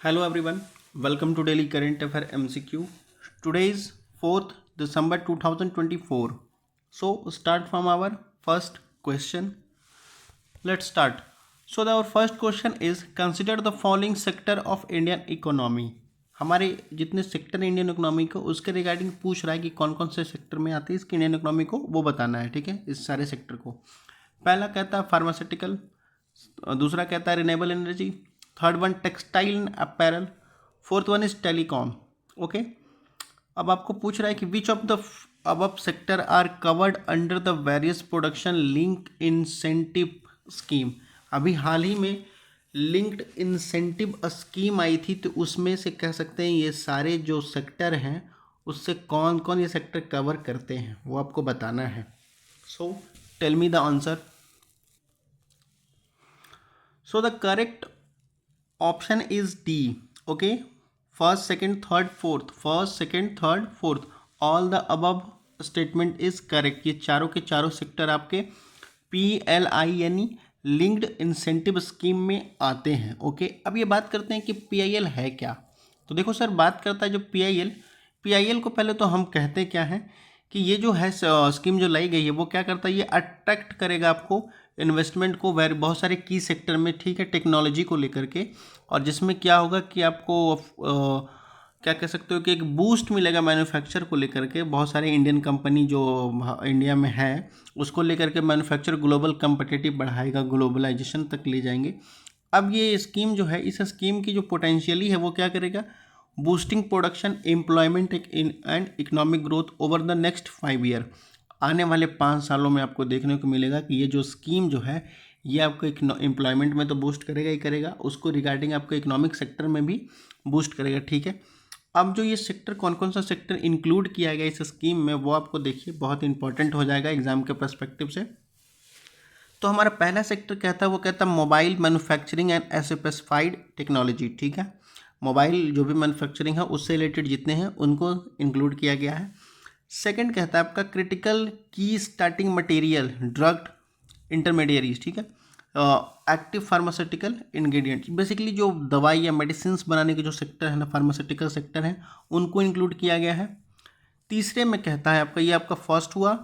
Hello everyone, welcome to Daily Current Affair MCQ. Today is 4th December 2024. So start from our first question. Let's start. Our first question is consider the following sector of Indian economy. हमारे जितने sector है Indian economy को उसके regarding पूछ रहा है कि कौन कौन से सेक्टर में आते हैं इसकी इंडियन इकोनॉमी को वो बताना है। ठीक है, इस सारे सेक्टर को पहला कहता है फार्मास्यूटिकल, दूसरा कहता है renewable energy, third one textile and apparel, fourth one is telecom. Okay, अब आपको पूछ रहा है कि which of the above sector are covered under the various production link incentive scheme. अभी हाल ही में लिंक्ड इंसेंटिव स्कीम आई थी, तो उसमें से कह सकते हैं ये सारे जो सेक्टर हैं उससे कौन कौन ये सेक्टर कवर करते हैं वो आपको बताना है। So tell me the answer. So the correct option is D. Okay, first second third fourth, first second third fourth, all the above statement is correct. ये चारों के चारों सेक्टर आपके PLI यानी लिंक्ड इंसेंटिव स्कीम में आते हैं। Okay, अब ये बात करते हैं कि PIL है क्या। तो देखो सर, बात करता है जो PIL को पहले तो हम कहते क्या हैं कि ये जो है स्कीम जो लाई गई है वो क्या करता है, ये अट्रैक्ट करेगा आपको इन्वेस्टमेंट को बहुत सारे की सेक्टर में। ठीक है, टेक्नोलॉजी को लेकर के, और जिसमें क्या होगा कि आपको क्या कह सकते हो कि एक बूस्ट मिलेगा मैन्युफैक्चर को लेकर के। बहुत सारे इंडियन कंपनी जो इंडिया में है उसको लेकर के मैन्युफैक्चर ग्लोबल कम्पिटिटिव बढ़ाएगा, ग्लोबलाइजेशन तक ले जाएंगे। अब ये स्कीम जो है, इस स्कीम की जो पोटेंशियली है वो क्या करेगा, boosting production, employment and economic growth over the next 5 year. आने वाले 5 सालों में आपको देखने को मिलेगा कि ये जो स्कीम जो है ये आपको एम्प्लॉयमेंट में तो बूस्ट करेगा ही करेगा, उसको रिगार्डिंग आपको इकोनॉमिक सेक्टर में भी बूस्ट करेगा। ठीक है, अब जो ये सेक्टर कौन कौन सा सेक्टर इंक्लूड किया गया इस स्कीम में वो आपको देखिए बहुत इंपॉर्टेंट हो जाएगा एग्जाम के पर्सपेक्टिव से। तो हमारा पहला सेक्टर कहता है, वो कहता है mobile manufacturing and specified technology. ठीक है, मोबाइल जो भी मैन्युफैक्चरिंग है उससे रिलेटेड जितने हैं उनको इंक्लूड किया गया है। सेकंड कहता है आपका क्रिटिकल की स्टार्टिंग मटेरियल ड्रग इंटरमीडियरीज। ठीक है, एक्टिव फार्मास्यूटिकल इंग्रेडिएंट्स, बेसिकली जो दवाई या मेडिसिन बनाने के जो सेक्टर है ना, फार्मास्यूटिकल सेक्टर है, उनको इंक्लूड किया गया है। तीसरे में कहता है आपका, ये आपका फर्स्ट हुआ,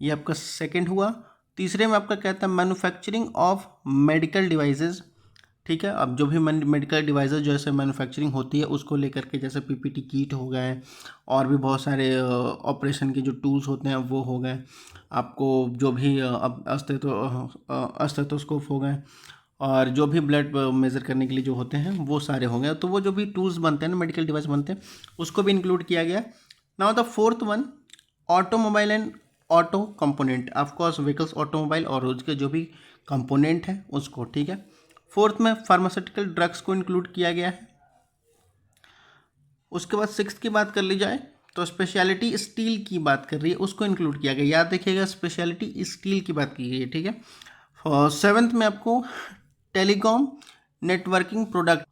ये आपका सेकंड हुआ। तीसरे में आपका कहता है मैन्युफैक्चरिंग ऑफ मेडिकल डिवाइसेस। ठीक है, अब जो भी मेडिकल डिवाइसेस जैसे मैन्युफैक्चरिंग होती है उसको लेकर के, जैसे PPT किट हो गए और भी बहुत सारे ऑपरेशन के जो टूल्स होते हैं वो हो गए, आपको जो भी अब अस्टेथोस्कोप हो गए, और जो भी ब्लड मेज़र करने के लिए जो होते हैं वो सारे हो गए। तो वो जो भी टूल्स बनते हैं ना, मेडिकल डिवाइस बनते हैं, उसको भी इंक्लूड किया गया। Now the fourth one automobile and auto component, of course vehicles automobile और उसके जो भी कंपोनेंट हैं उसको। ठीक है, फोर्थ में फार्मास्यूटिकल ड्रग्स को इंक्लूड किया गया है। उसके बाद सिक्स्थ की बात कर ली जाए तो स्पेशलिटी स्टील की बात कर रही है, उसको इंक्लूड किया गया। याद रखिएगा, स्पेशलिटी स्टील की बात की गई है। ठीक है, सेवेंथ में आपको telecom networking product,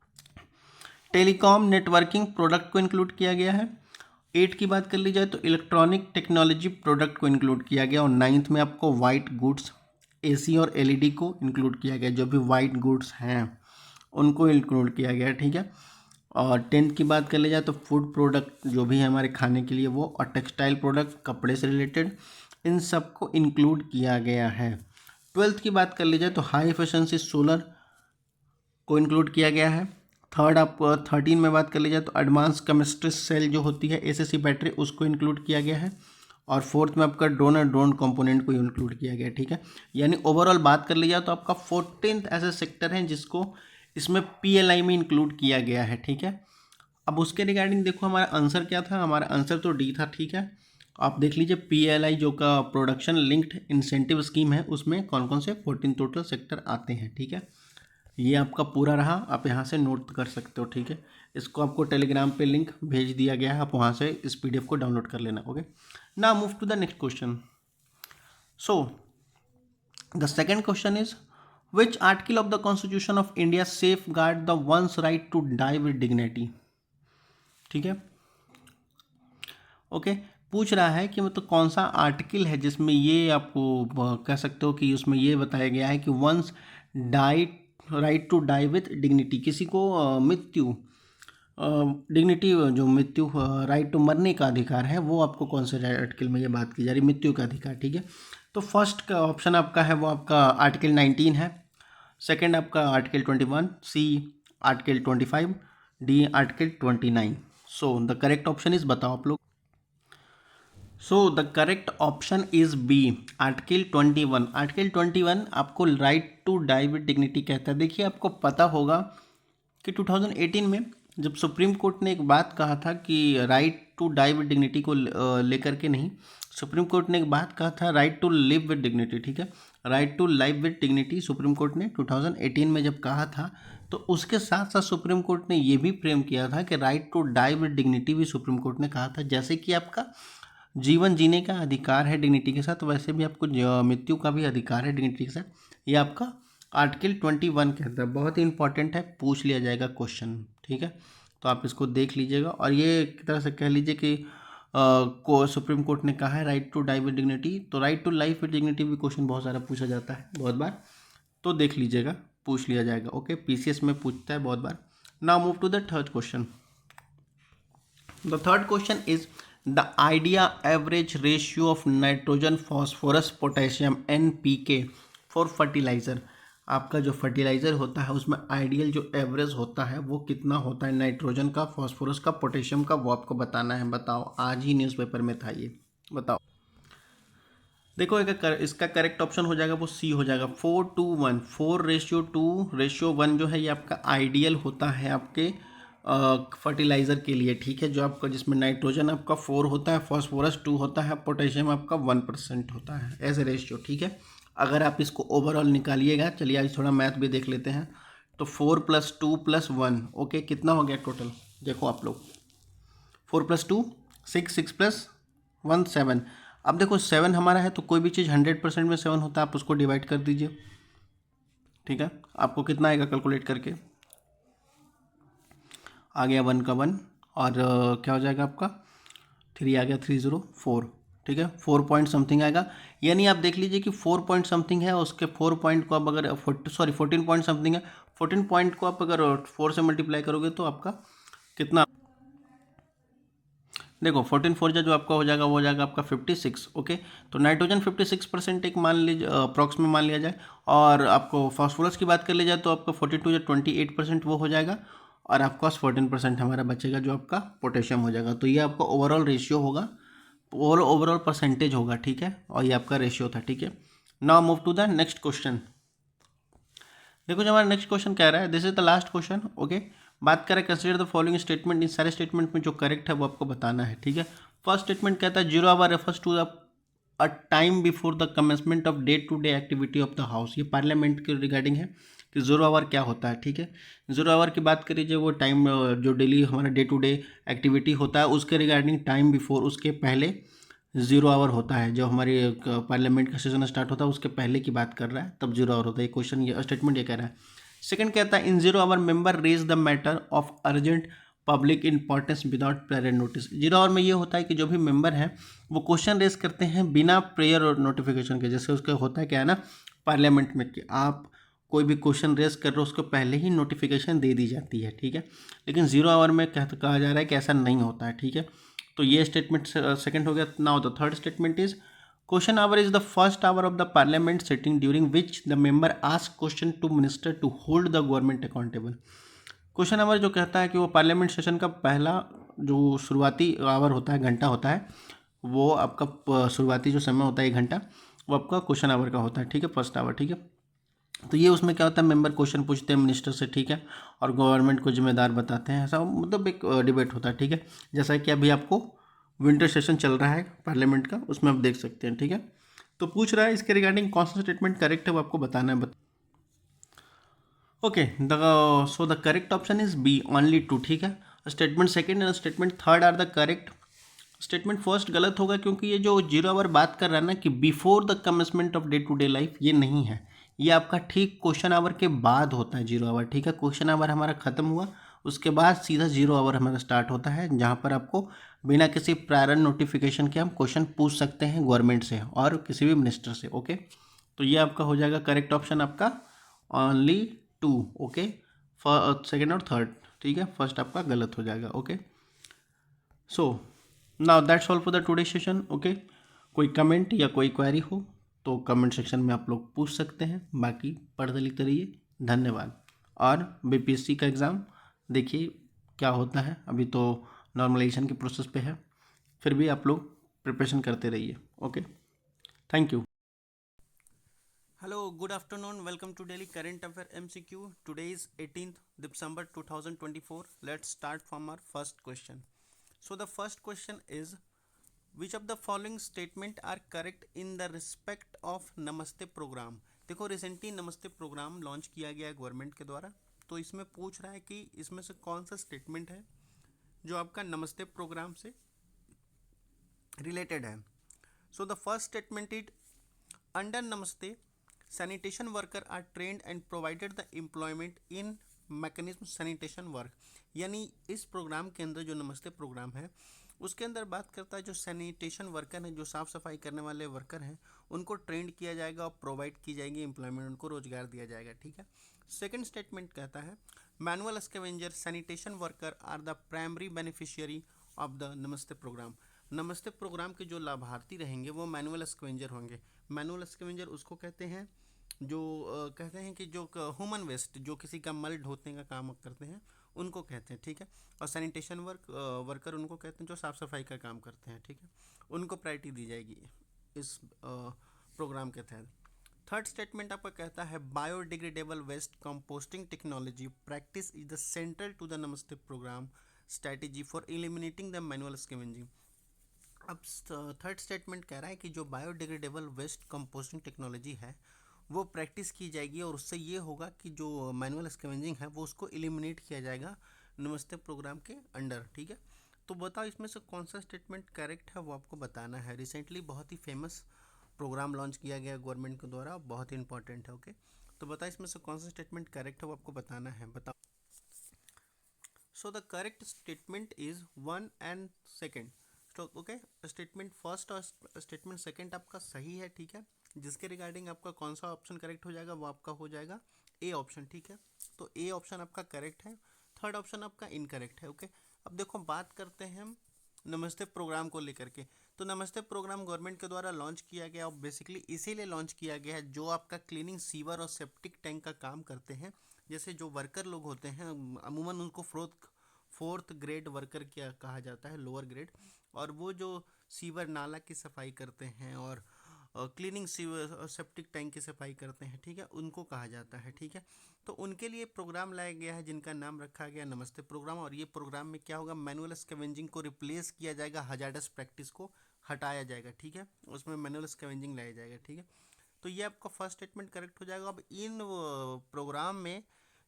telecom networking product को इंक्लूड किया गया है। 8 की बात कर ली जाए तो इलेक्ट्रॉनिक टेक्नोलॉजी प्रोडक्ट को इंक्लूड किया गया। और 9th में आपको वाइट गुड्स, AC और LED को इंक्लूड किया गया, जो भी वाइट गुड्स हैं उनको इंक्लूड किया गया। ठीक है, और 10th की बात कर ली जाए तो फूड प्रोडक्ट जो भी है हमारे खाने के लिए वो, और टेक्सटाइल प्रोडक्ट कपड़े से रिलेटेड, इन सब को इंक्लूड किया गया है। 12th की बात कर ली जाए तो हाई एफिशिएंसी सोलर को इंक्लूड किया गया है। थर्ड आप 13 में बात कर ली जाए तो एडवांस केमिस्ट्री सेल जो होती है ACC बैटरी, उसको इंक्लूड किया गया है। और फोर्थ में आपका ड्रोन और ड्रोन कंपोनेंट को इंक्लूड किया गया है। ठीक है, यानी ओवरऑल बात कर ली जाए तो आपका 14th ऐसे सेक्टर हैं जिसको इसमें PLI में इंक्लूड किया गया है। ठीक है, अब उसके रिगार्डिंग देखो हमारा आंसर क्या था, हमारा आंसर तो D था। ठीक है, आप देख लीजिए PLI जो का प्रोडक्शन लिंक्ड इंसेंटिव स्कीम है उसमें कौन कौन से 14 टोटल सेक्टर आते हैं। ठीक है, ये आपका पूरा रहा, आप यहाँ से नोट कर सकते हो। ठीक है, इसको आपको टेलीग्राम पे लिंक भेज दिया गया है, आप वहाँ से इस PDF को डाउनलोड कर लेना। Okay, now move to the next question. So the second question is which article of the constitution of India safeguard the one's right to die with dignity. ठीक है, ओके, पूछ रहा है कि मतलब कौन सा आर्टिकल है जिसमें ये आपको कह सकते हो कि उसमें ये बताया गया है कि one's die right to die with dignity, किसी को मृत्यु डिग्निटी जो मृत्यु राइट टू मरने का अधिकार है वो आपको कौन से आर्टिकल में ये बात की जा रही है, मृत्यु का अधिकार, ठीक है। तो फर्स्ट का ऑप्शन आपका है वो आपका आर्टिकल 19 है, सेकंड आपका article 21, C article 25, D article 29। So the correct option is, बताओ आप लोग। So the correct option is B article 21। Article 21 आपको right to die with dignity कहता है। देखिए आपको पता होगा कि 2018 में जब सुप्रीम कोर्ट ने एक बात कहा था कि right to die with dignity को लेकर के नहीं, सुप्रीम कोर्ट ने एक बात कहा था right to live with dignity, ठीक है। Right to live with dignity Supreme Court ने 2018 में जब कहा था, तो उसके साथ साथ सुप्रीम कोर्ट ने ये भी फ्रेम किया था कि right to die with dignity भी सुप्रीम कोर्ट ने कहा था। जैसे कि आपका जीवन जीने का अधिकार है डिग्निटी के साथ, वैसे भी आपको मृत्यु का भी अधिकार है डिग्निटी के साथ। ये आपका आर्टिकल 21 कहता है, बहुत ही इंपॉर्टेंट है, पूछ लिया जाएगा क्वेश्चन, ठीक है। तो आप इसको देख लीजिएगा। और ये एक तरह से कह लीजिए कि को सुप्रीम कोर्ट ने कहा है right to die with dignity, तो right to life with dignity भी क्वेश्चन बहुत सारा पूछा जाता है बहुत बार, तो देख लीजिएगा, पूछ लिया जाएगा। ओके, पीसीएस में पूछता है बहुत बार। Now move to the third question. The third question is the idea average ratio of nitrogen phosphorus potassium NPK for fertiliser. आपका जो फर्टिलाइजर होता है उसमें आइडियल जो एवरेज होता है वो कितना होता है नाइट्रोजन का, फॉस्फोरस का, पोटेशियम का, वो आपको बताना है। बताओ, आज ही न्यूज़पेपर में था ये, बताओ। देखो इसका करेक्ट ऑप्शन हो जाएगा वो सी हो जाएगा, 4:1। 4:2:1 जो है ये आपका आइडियल होता है आपके फर्टिलाइज़र के लिए, ठीक है। जो आपका जिसमें नाइट्रोजन आपका 4 होता है, फॉस्फोरस 2 होता है, पोटेशियम आपका 1% होता है एज ए रेशियो, ठीक है। अगर आप इसको ओवरऑल निकालिएगा, चलिए आज थोड़ा मैथ भी देख लेते हैं। तो 4 + 2 + 1, ओके, कितना हो गया टोटल, देखो आप लोग। 4 + 2 6, 6 + 1 7। अब देखो 7 हमारा है, तो कोई भी चीज़ 100% में 7 होता है, आप उसको डिवाइड कर दीजिए, ठीक है। आपको कितना आएगा कैलकुलेट करके, आ गया 1 का 1, और क्या हो जाएगा आपका 3 आ गया, 304, ठीक है। 4 पॉइंट समथिंग आएगा, यानी आप देख लीजिए कि 4 पॉइंट समथिंग है, उसके 4 पॉइंट को आप अगर 14 पॉइंट समथिंग है, 14 पॉइंट को आप अगर 4 से मल्टीप्लाई करोगे तो आपका कितना, देखो 14 4 जो आपका हो जाएगा वो हो जाएगा आपका 56, ओके। तो नाइट्रोजन 56% एक मान लीजिए, अप्रॉक्स में मान लिया जाए। और आपको फास्फोरस की बात कर ली जाए तो आपका 42 या 28% वो हो जाएगा। और आपका 14% हमारा बचेगा जो आपका पोटेशियम हो जाएगा। तो ये आपका ओवरऑल रेशियो होगा, ओवरऑल परसेंटेज होगा, ठीक है। और ये आपका रेशियो था, ठीक है। Now move to the next question. देखो जो हमारा नेक्स्ट क्वेश्चन कह रहा है, this is the last question, okay. बात करें कंसीडर द फॉलोइंग स्टेटमेंट, इन सारे स्टेटमेंट में जो करेक्ट है वो आपको बताना है, ठीक है। फर्स्ट स्टेटमेंट कहता है 0 hour refers to the a time before the commencement of day to day activity of the house. ये पार्लियामेंट के रिगार्डिंग है कि 0 आवर क्या होता है, ठीक है। 0 आवर की बात करिए, जो वो टाइम जो डेली हमारा डे टू डे एक्टिविटी होता है उसके रिगार्डिंग टाइम बिफोर, उसके पहले 0 आवर होता है। जो हमारी पार्लियामेंट का सेशन स्टार्ट होता है उसके पहले की बात कर रहा है, तब 0 आवर होता है। ये क्वेश्चन, ये स्टेटमेंट ये कह रहा है। सेकंड कहता है in 0 hour member raise the matter of urgent public importance without prior notice. 0 hour में ये होता है कि जो भी मेंबर हैं वो क्वेश्चन रेज करते हैं बिना प्रेयर और नोटिफिकेशन के। जैसे उसका होता है क्या है ना पार्लियामेंट में, कि आप कोई भी क्वेश्चन रेज कर रहे हो उसको पहले ही नोटिफिकेशन दे दी जाती है, ठीक है। लेकिन 0 आवर में कहा जा रहा है कि ऐसा नहीं होता है, ठीक है। तो ये स्टेटमेंट सेकंड हो गया। Now the third statement is question hour is the first hour of the parliament sitting during which the member ask question to minister to hold the government accountable. Question hour जो कहता है कि वो parliament session का पहला जो शुरुआती our होता है, घंटा होता है, वो आपका शुरुआती जो समय होता है 1 घंटा, वो आपका क्वेश्चन आवर का होता है, ठीक है, फर्स्ट आवर, ठीक है। तो ये उसमें क्या होता है, मेंबर क्वेश्चन पूछते हैं मिनिस्टर से, ठीक है, और गवर्नमेंट को जिम्मेदार बताते हैं, ऐसा मतलब एक डिबेट होता है, ठीक है। जैसा कि अभी आपको विंटर सेशन चल रहा है पार्लियामेंट का, उसमें आप देख सकते हैं, ठीक है। तो पूछ रहा है इसके रिगार्डिंग कौन सा स्टेटमेंट करेक्ट है वो आपको बताना है। Okay, so the correct option is B only 2, ठीक है। Statement second and statement third are the correct. Statement first गलत होगा क्योंकि ये जो 0 आवर बात कर रहा है ना कि before the commencement of day to day life, ये नहीं है। ये आपका ठीक क्वेश्चन आवर के बाद होता है 0 आवर, ठीक है। क्वेश्चन आवर हमारा खत्म हुआ, उसके बाद सीधा 0 आवर हमारा स्टार्ट होता है, जहाँ पर आपको बिना किसी प्रायर नोटिफिकेशन के हम क्वेश्चन पूछ सकते हैं गवर्नमेंट से और किसी भी मिनिस्टर से, ओके। तो ये आपका हो जाएगा करेक्ट ऑप्शन आपका ओनली 2, ओके। सेकेंड और थर्ड, ठीक है, फर्स्ट आपका गलत हो जाएगा। Okay, so now that's all for the today session. Okay, कोई कमेंट या कोई क्वेरी हो तो कमेंट सेक्शन में आप लोग पूछ सकते हैं, बाकी पढ़ते लिखते रहिए। धन्यवाद। और बीपीएससी का एग्ज़ाम देखिए क्या होता है, अभी तो नॉर्मलाइजेशन के प्रोसेस पे है, फिर भी आप लोग प्रिपरेशन करते रहिए। Okay, thank you. Hello, good afternoon. Welcome to Daily Current Affair MCQ. Today is 18th December 2024. Let's start from our first question. So the first question is, which of the following statement are correct in the respect of नमस्ते programme. देखो recently नमस्ते programme launch किया गया है government के द्वारा, तो इसमें पूछ रहा है कि इसमें से कौन सा स्टेटमेंट है जो आपका नमस्ते प्रोग्राम से रिलेटेड है। So the first statement is, under नमस्ते sanitation worker are trained and provided the employment in mechanism sanitation work। यानी इस प्रोग्राम के अंदर जो नमस्ते प्रोग्राम है उसके अंदर बात करता है जो सैनिटेशन वर्कर हैं, जो साफ़ सफाई करने वाले वर्कर हैं, उनको ट्रेंड किया जाएगा और प्रोवाइड की जाएगी एम्प्लॉयमेंट, उनको रोजगार दिया जाएगा। ठीक है। सेकंड स्टेटमेंट कहता है, manual scavenger sanitation worker are the primary beneficiary of the Namaste program. Namaste program के जो लाभार्थी रहेंगे वो मैनुअल स्कैवेंजर होंगे। मैनुअल स्कैवेंजर उसको कहते हैं जो कहते हैं कि जो ह्यूमन वेस्ट, जो किसी का मल ढोने का काम करते हैं, उनको कहते हैं। ठीक है। और सैनिटेशन वर्कर उनको कहते हैं जो साफ़ सफाई का काम करते हैं। ठीक है, उनको प्रायोरिटी दी जाएगी इस प्रोग्राम के तहत। थर्ड स्टेटमेंट आपका कहता है, biodegradable waste composting technology practice is the central to the Namaste programme strategy for eliminating the manual scavenging. अब थर्ड स्टेटमेंट कह रहा है कि जो बायोडिग्रेडेबल वेस्ट कंपोस्टिंग टेक्नोलॉजी है वो प्रैक्टिस की जाएगी और उससे ये होगा कि जो मैनुअल स्कैवेंजिंग है वो उसको एलिमिनेट किया जाएगा नमस्ते प्रोग्राम के अंडर। ठीक है, तो बताओ इसमें से कौन सा स्टेटमेंट करेक्ट है, वो आपको बताना है। रिसेंटली बहुत ही फेमस प्रोग्राम लॉन्च किया गया गवर्नमेंट के द्वारा, बहुत ही इंपॉर्टेंट है। ओके, तो बताओ इसमें से कौन सा स्टेटमेंट करेक्ट है, वो आपको बताना है। बताओ। So the correct statement is 1 and second. तो ओके, स्टेटमेंट फर्स्ट और स्टेटमेंट सेकेंड आपका सही है। ठीक है, जिसके रिगार्डिंग आपका कौन सा ऑप्शन करेक्ट हो जाएगा, वो आपका हो जाएगा ए ऑप्शन। ठीक है, तो ए ऑप्शन आपका करेक्ट है, थर्ड ऑप्शन आपका इनकरेक्ट है। ओके, अब देखो बात करते हैं हम नमस्ते प्रोग्राम को लेकर के। तो नमस्ते प्रोग्राम गवर्नमेंट के द्वारा लॉन्च किया गया और बेसिकली इसीलिए लॉन्च किया गया है जो आपका क्लीनिंग सीवर और सेप्टिक टैंक का काम करते हैं। जैसे जो वर्कर लोग होते हैं, अमूमन उनको फोर्थ ग्रेड वर्कर क्या कहा जाता है, लोअर ग्रेड, और वो जो सीवर नाला की सफाई करते हैं और क्लीनिंग सीवर सेप्टिक टैंक की सफाई करते हैं, ठीक है, उनको कहा जाता है। ठीक है, तो उनके लिए प्रोग्राम लाया गया है जिनका नाम रखा गया नमस्ते प्रोग्राम। और ये प्रोग्राम में क्या होगा, मैनुअल स्कैवेंजिंग को रिप्लेस किया जाएगा, हजार्डस प्रैक्टिस को हटाया जाएगा। ठीक है, उसमें मैनुअल स्कैवेंजिंग लाया जाएगा। ठीक है, तो ये आपका फर्स्ट स्टेटमेंट करेक्ट हो जाएगा। अब इन प्रोग्राम में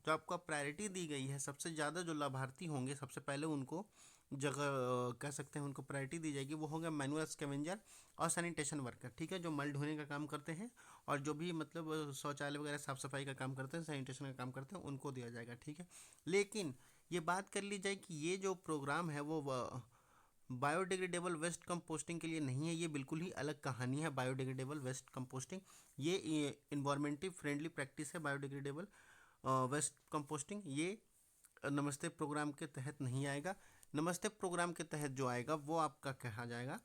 जो आपको प्रायोरिटी दी गई है, सबसे ज़्यादा जो लाभार्थी होंगे सबसे पहले उनको जगह कह सकते हैं उनको प्रायोरिटी दी जाएगी, वो होगा मैनुअल स्कैवेंजर और सैनिटेशन वर्कर। ठीक है, जो मल ढोने का काम करते हैं और जो भी मतलब शौचालय वगैरह साफ़ सफाई का काम करते हैं, सैनिटेशन का काम करते हैं, उनको दिया जाएगा। ठीक है, लेकिन ये बात कर ली जाए कि ये जो प्रोग्राम है वो बायोडिग्रेडेबल वेस्ट कंपोस्टिंग के लिए नहीं है, ये बिल्कुल ही अलग कहानी है। बायोडिग्रेडेबल वेस्ट कंपोस्टिंग ये इन्वायरमेंटली फ्रेंडली प्रैक्टिस है। बायोडिग्रेडेबल वेस्ट कंपोस्टिंग ये नमस्ते प्रोग्राम के तहत नहीं आएगा। नमस्ते प्रोग्राम के तहत जो आएगा वो आपका कहा जाएगा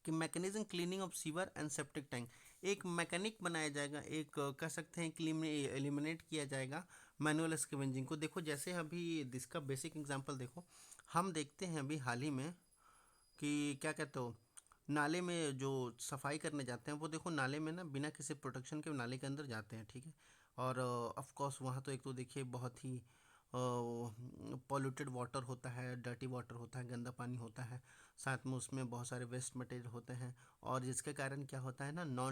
कि mechanism cleaning of sewer and septic tank. एक मैकेनिक बनाया जाएगा, एक कह सकते हैं कि एलिमिनेट किया जाएगा मैनुअल स्कैवेंजिंग को। देखो जैसे अभी इसका बेसिक एग्जांपल देखो, हम देखते हैं अभी हाल ही में कि क्या कहते हो, नाले में जो सफाई करने जाते हैं वो देखो नाले में ना बिना किसी प्रोटेक्शन के नाले के अंदर जाते हैं। ठीक है, और ऑफ कोर्स वहाँ तो एक तो देखिए बहुत ही पॉल्यूटेड वाटर होता है, डर्टी वाटर होता है, गंदा पानी होता है, साथ में उसमें बहुत सारे वेस्ट मटेरियल होते हैं, और जिसके कारण क्या होता है ना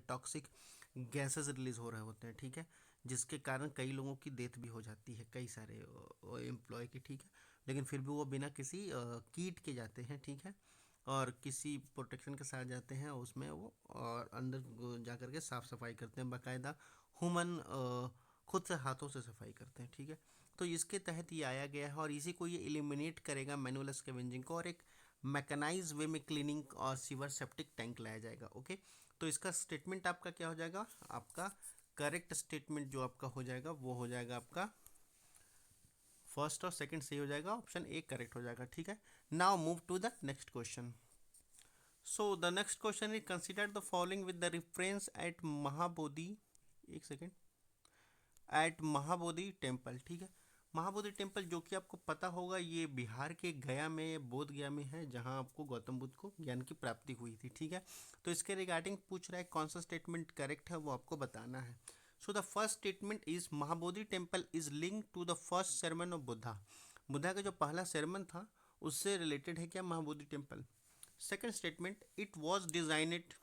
टॉक्सिक गैसेस रिलीज़ हो रहे होते हैं। ठीक है, जिसके कारण कई लोगों की डेथ भी हो जाती है, कई सारे एम्प्लॉय की। ठीक है, लेकिन फिर भी वो बिना किसी कीट के जाते हैं। ठीक है, और किसी प्रोटेक्शन के साथ जाते हैं, उसमें वो और अंदर जा कर के साफ़ सफाई करते हैं, बाकायदा ह्यूमन खुद से हाथों से सफाई करते हैं। ठीक है, तो इसके तहत ये आया गया है और इसी को ये एलिमिनेट करेगा मैनुअल स्कैवेंजिंग को, और एक मैकेनाइज वे में क्लीनिंग और सीवर सेप्टिक टैंक लाया जाएगा। ओके, तो इसका स्टेटमेंट आपका क्या हो जाएगा, आपका करेक्ट स्टेटमेंट जो आपका हो जाएगा वो हो जाएगा आपका फर्स्ट और सेकंड सही हो जाएगा, ऑप्शन ए करेक्ट हो जाएगा, ठीक है। Now move to the next question. So the next question is consider the following with the reference at Mahabodhi, एक सेकेंड, एट महाबोधि टेम्पल, ठीक है। महाबोधि टेम्पल जो कि आपको पता होगा ये बिहार के गया में, बोध गया में है, जहां आपको गौतम बुद्ध को ज्ञान की प्राप्ति हुई थी, ठीक है। तो इसके रिगार्डिंग पूछ रहा है कौन सा स्टेटमेंट करेक्ट है, वो आपको बताना है। So the first statement is Mahabodhi temple is link to the first sermon of Buddha. Buddha का जो पहला sermon था उससे रिलेटेड है क्या Mahabodhi temple. Second statement, it was designed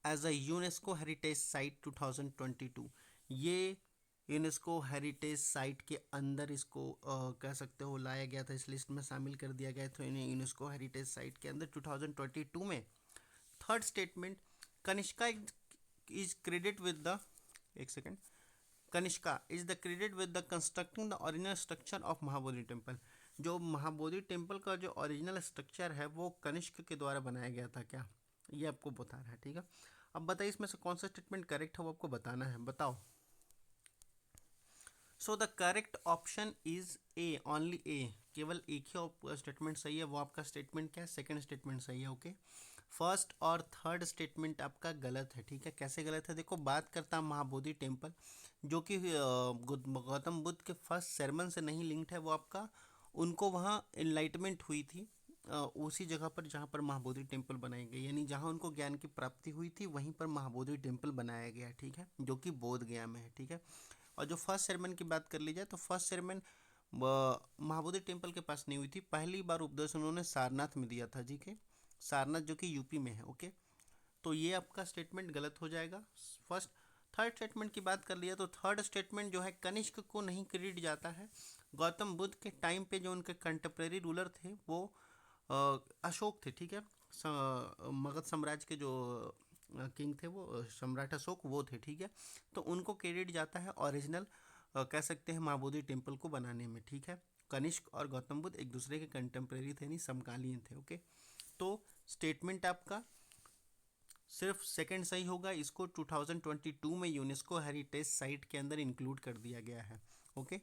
as a UNESCO heritage site 2022। ये यूनेस्को हेरिटेज साइट के अंदर इसको कह सकते हो लाया गया था, इस लिस्ट में शामिल कर दिया गया था इन्हें यूनेस्को हेरिटेज साइट के अंदर 2022 में। Third statement, Kanishka is credit with the, एक second, Kanishka is the credit with the constructing the original structure of Mahabodhi temple. जो महाबोधि टेम्पल का जो ओरिजिनल स्ट्रक्चर है वो कनिष्क के द्वारा बनाया गया था क्या, ये आपको बता रहा है, ठीक है। अब बताइए इसमें से कौन सा स्टेटमेंट करेक्ट है वो आपको बताना है, बताओ। So the correct option is A, only A, केवल एक ही स्टेटमेंट सही है, वो आपका स्टेटमेंट क्या है, सेकंड स्टेटमेंट सही है, ओके। फर्स्ट और थर्ड स्टेटमेंट आपका गलत है, ठीक है। कैसे गलत है, देखो बात करता हूँ महाबोधि टेम्पल जो कि गौतम बुद्ध के फर्स्ट sermon से नहीं लिंक्ड है, वो आपका उनको वहाँ इनलाइटमेंट हुई थी उसी जगह पर जहाँ पर महाबोधि टेम्पल बनाई गई, यानी जहाँ उनको ज्ञान की प्राप्ति हुई थी वहीं पर महाबोधि टेम्पल बनाया गया, ठीक है, जो कि बोध गया में है, ठीक है। और जो फर्स्ट sermon की बात कर ली जाए तो फर्स्ट sermon महाबोधि टेम्पल के पास नहीं हुई थी, पहली बार उपदेश उन्होंने सारनाथ में दिया था जी के, सारनाथ जो कि यूपी में है, ओके। तो ये आपका स्टेटमेंट गलत हो जाएगा फर्स्ट। थर्ड स्टेटमेंट की बात कर लिया तो थर्ड स्टेटमेंट जो है कनिष्क को नहीं क्रेडिट जाता है, गौतम बुद्ध के टाइम पे जो उनके कंटेम्प्रेरी रूलर थे वो अशोक थे, ठीक है। मगध साम्राज्य के जो किंग थे वो सम्राट अशोक वो थे, ठीक है। तो उनको क्रेडिट जाता है ओरिजिनल कह सकते हैं महाबोधि टेम्पल को बनाने में, ठीक है। कनिष्क और गौतम बुद्ध एक दूसरे के कंटेम्प्रेरी थे, नहीं समकालीन थे, ओके। तो स्टेटमेंट आपका सिर्फ सेकंड सही होगा, इसको 2022 में यूनेस्को हेरिटेज साइट के अंदर इंक्लूड कर दिया गया है, okay.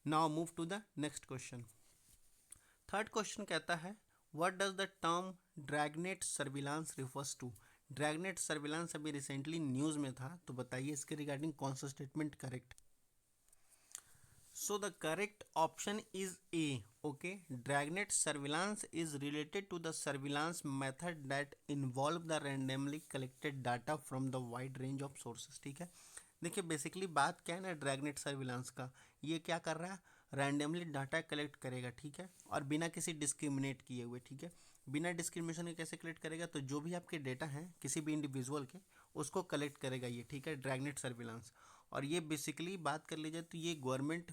Now move to the next question. Third question कहता है what does the term dragnet surveillance refers to. Dragnet surveillance अभी रिसेंटली न्यूज़ में था, तो बताइए इसके रिगार्डिंग कौन सा statement correct. So the correct option is A. Okay, Dragnet surveillance is related to the surveillance method that involve the randomly collected data from the wide range of sources. ठीक है, देखिए बेसिकली बात क्या है ना dragnet surveillance का, ये क्या कर रहा है, रैंडमली डाटा कलेक्ट करेगा, ठीक है, और बिना किसी डिस्क्रिमिनेट किए हुए, ठीक है। बिना डिस्क्रिमिनेशन के कैसे कलेक्ट करेगा, तो जो भी आपके डेटा हैं किसी भी इंडिविजुअल के उसको कलेक्ट करेगा ये, ठीक है, ड्रैगनेट सर्विलांस। और ये बेसिकली बात कर ली जाए तो ये गवर्नमेंट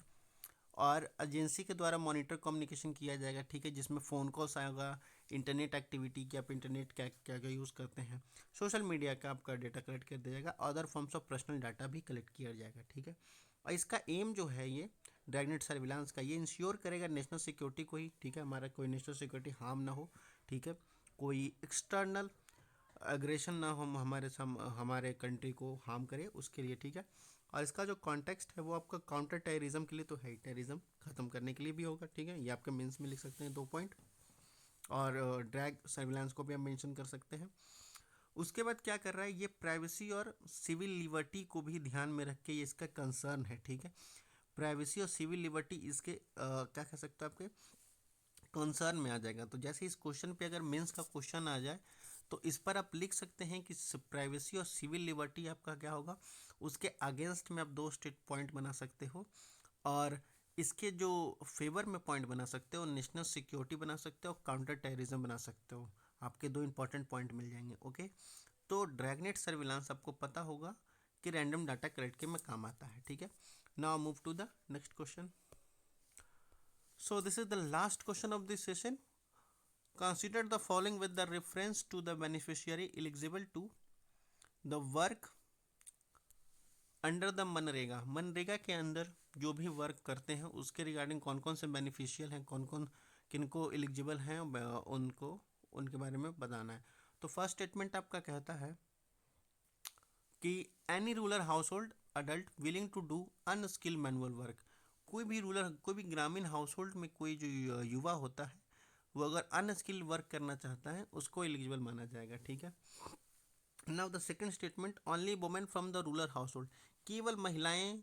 और एजेंसी के द्वारा मॉनिटर कम्युनिकेशन किया जाएगा, ठीक है, जिसमें फ़ोन कॉल्स आएगा, इंटरनेट एक्टिविटी की आप इंटरनेट क्या क्या क्या यूज़ करते हैं, सोशल मीडिया का आपका डेटा कलेक्ट कर दिया जाएगा, other forms of personal data भी कलेक्ट किया जाएगा, ठीक है। और इसका एम जो है ये ड्रैगनेट सर्विलांस का, ये इंश्योर करेगा नेशनल सिक्योरिटी को ही, ठीक है, हमारा कोई नेशनल सिक्योरिटी हार्म ना हो, ठीक है, कोई एक्सटर्नल एग्रेशन ना हो हमारे कंट्री को हार्म करे उसके लिए, ठीक है। और इसका जो कॉन्टेक्स्ट है वो आपका काउंटर टेररिज्म के लिए तो है, टेररिज्म खत्म करने के लिए भी होगा, ठीक है, ये आपके मेंस में लिख सकते हैं 2 पॉइंट। और ड्रैग सर्विलांस को भी हम मेंशन कर सकते हैं। उसके बाद क्या कर रहा है ये, प्राइवेसी और सिविल लिबर्टी को भी ध्यान में रख के ये इसका कंसर्न है, ठीक है। प्राइवेसी और सिविल लिबर्टी इसके क्या कह सकते हो आपके कंसर्न में आ जाएगा। तो जैसे इस क्वेश्चन पे अगर मेंस का क्वेश्चन आ जाए तो इस पर आप लिख सकते हैं कि प्राइवेसी और सिविल लिबर्टी आपका क्या होगा, उसके अगेंस्ट में आप 2 स्टेट पॉइंट बना सकते हो, और इसके जो फेवर में पॉइंट बना सकते हो, नेशनल सिक्योरिटी बना सकते हो, काउंटर टेररिज्म बना सकते हो, आपके 2 इंपॉर्टेंट पॉइंट मिल जाएंगे, ओके। तो ड्रैगनेट सर्विलांस आपको पता होगा कि रैंडम डाटा कलेक्ट के में काम आता है, ठीक है। Now move to the next question. So this is the last question of this session. Consider the following with the reference to the beneficiary eligible to the work under the MNREGA. MNREGA के अंदर जो भी वर्क करते हैं उसके regarding कौन कौन से बेनिफिशियल हैं, कौन कौन किनको एलिजिबल हैं, उनको उनके बारे में बताना है। तो फर्स्ट स्टेटमेंट आपका कहता है कि any rural household adult willing to do unskill manual work, कोई भी ग्रामीण हाउस होल्ड में कोई जो युवा होता है वो अगर अनस्किल्ड वर्क करना चाहता है उसको एलिजिबल माना जाएगा, ठीक है। Now the second statement, only women from the rural house hold, केवल महिलाएं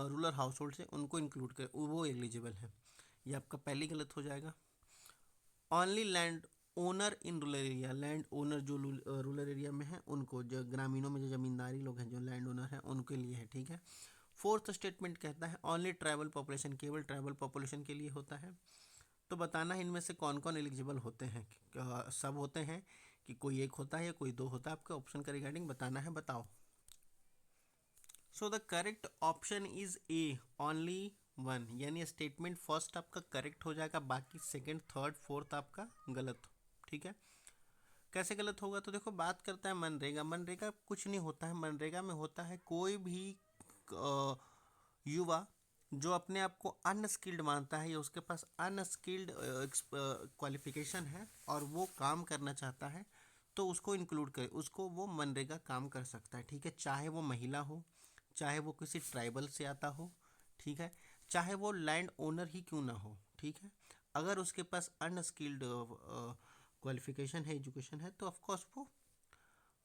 रूरल हाउस होल्ड से उनको इंक्लूड कर वो एलिजिबल है, ये आपका पहली गलत हो जाएगा। Only land owner in rural area, land owner जो रूरल एरिया में है उनको, जो ग्रामीणों में जो जमींदारी लोग हैं जो लैंड ओनर हैं उनके लिए है, ठीक है। फोर्थ स्टेटमेंट कहता है ओनली ट्राइबल पॉपुलेशन, केवल ट्राइबल पॉपुलेशन के लिए होता है। तो बताना है इनमें से कौन कौन एलिजिबल होते हैं, सब होते हैं कि कोई एक होता है या कोई दो होता है, आपके ऑप्शन का रिगार्डिंग बताना है, बताओ। So the correct option is A, only one, यानी स्टेटमेंट फर्स्ट आपका करेक्ट हो जाएगा, बाकी सेकंड थर्ड फोर्थ आपका गलत, ठीक है। कैसे गलत होगा, तो देखो बात करता है मनरेगा, मनरेगा कुछ नहीं होता है, मनरेगा में होता है कोई भी युवा जो अपने आप को अनस्किल्ड मानता है या उसके पास अनस्किल्ड क्वालिफिकेशन है और वो काम करना चाहता है तो उसको इंक्लूड करे, उसको वो मनरेगा काम कर सकता है, ठीक है। चाहे वो महिला हो, चाहे वो किसी ट्राइबल से आता हो, ठीक है, चाहे वो लैंड ओनर ही क्यों ना हो, ठीक है। अगर उसके पास अनस्किल्ड क्वालिफिकेशन है, एजुकेशन है, तो ऑफकोर्स वो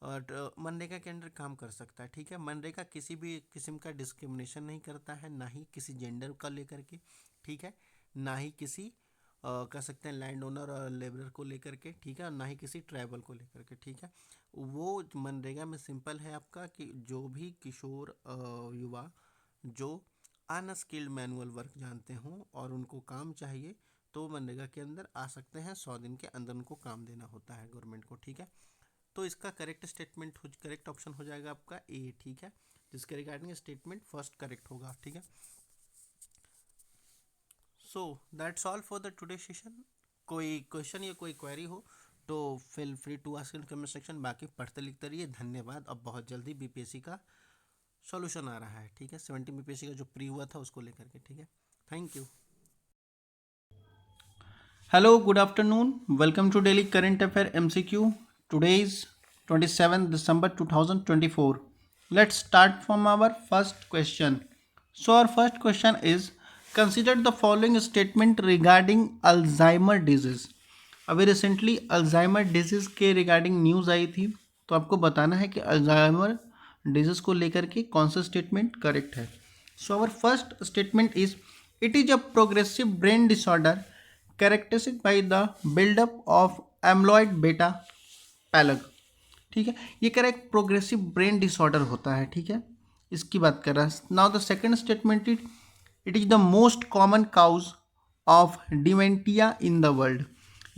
मनरेगा के अंडर काम कर सकता है, ठीक है। मनरेगा किसी भी किस्म का डिस्क्रिमिनेशन नहीं करता है, ना ही किसी जेंडर का लेकर के, ठीक है, ना ही किसी कह सकते हैं लैंड ओनर और लेबरर को लेकर के, ठीक है, और ना ही किसी ट्राइबल को लेकर के, ठीक है। वो मनरेगा में सिंपल है आपका कि जो भी किशोर युवा जो अनस्किल्ड मैनुअल वर्क जानते हों और उनको काम चाहिए तो मनरेगा के अंदर आ सकते हैं, 100 दिन के अंदर उनको काम देना होता है गवर्नमेंट को, ठीक है। तो इसका करेक्ट स्टेटमेंट करेक्ट ऑप्शन हो जाएगा आपका ए, ठीक है, जिसके रिगार्डिंग स्टेटमेंट फर्स्ट करेक्ट होगा, ठीक है। So that's all for the today session. कोई क्वेश्चन या कोई क्वेरी हो तो feel free to ask in comment section, बाकी पढ़ते लिखते रहिए, धन्यवाद। अब बहुत जल्दी बीपीएससी का सॉल्यूशन आ रहा है, ठीक है, 70 बीपीएससी का जो प्री हुआ था उसको लेकर के, ठीक है। Thank you. Hello, good afternoon. Welcome to Daily Current Affair MCQ. Today is 27th December 2024. Let's start from our first question. So our first question is, consider the following statement regarding Alzheimer disease. अभी recently Alzheimer disease के regarding news आई थी, तो आपको बताना है कि Alzheimer disease को लेकर के कौन सा स्टेटमेंट करेक्ट है। So our first statement is, it is a progressive brain disorder characteristic by the buildup of amyloid beta plaque, ठीक है। ये करेक्ट प्रोग्रेसिव ब्रेन डिसऑर्डर होता है, ठीक है, इसकी बात कर रहा है। Now the second statement it is the most common cause of dementia in the world,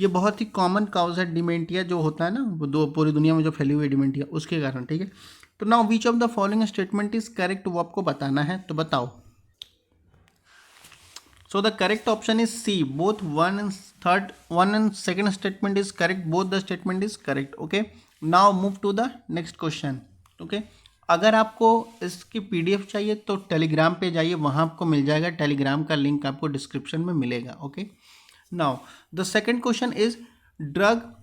ये बहुत ही कॉमन काउज है डिमेंटिया जो होता है ना, वो दो पूरी दुनिया में जो फैली हुई डिमेंटिया उसके कारण, ठीक है। तो now which of the following statement is correct, वो आपको बताना है, तो बताओ। So the correct option is C. Both one and second statement is correct. Both the statement is correct. Okay. Now move to the next question. Okay. अगर आपको इसकी PDF चाहिए तो टेलीग्राम पे जाइए, वहाँ आपको मिल जाएगा, टेलीग्राम का लिंक आपको डिस्क्रिप्शन में मिलेगा। Okay. Now the second question is, drug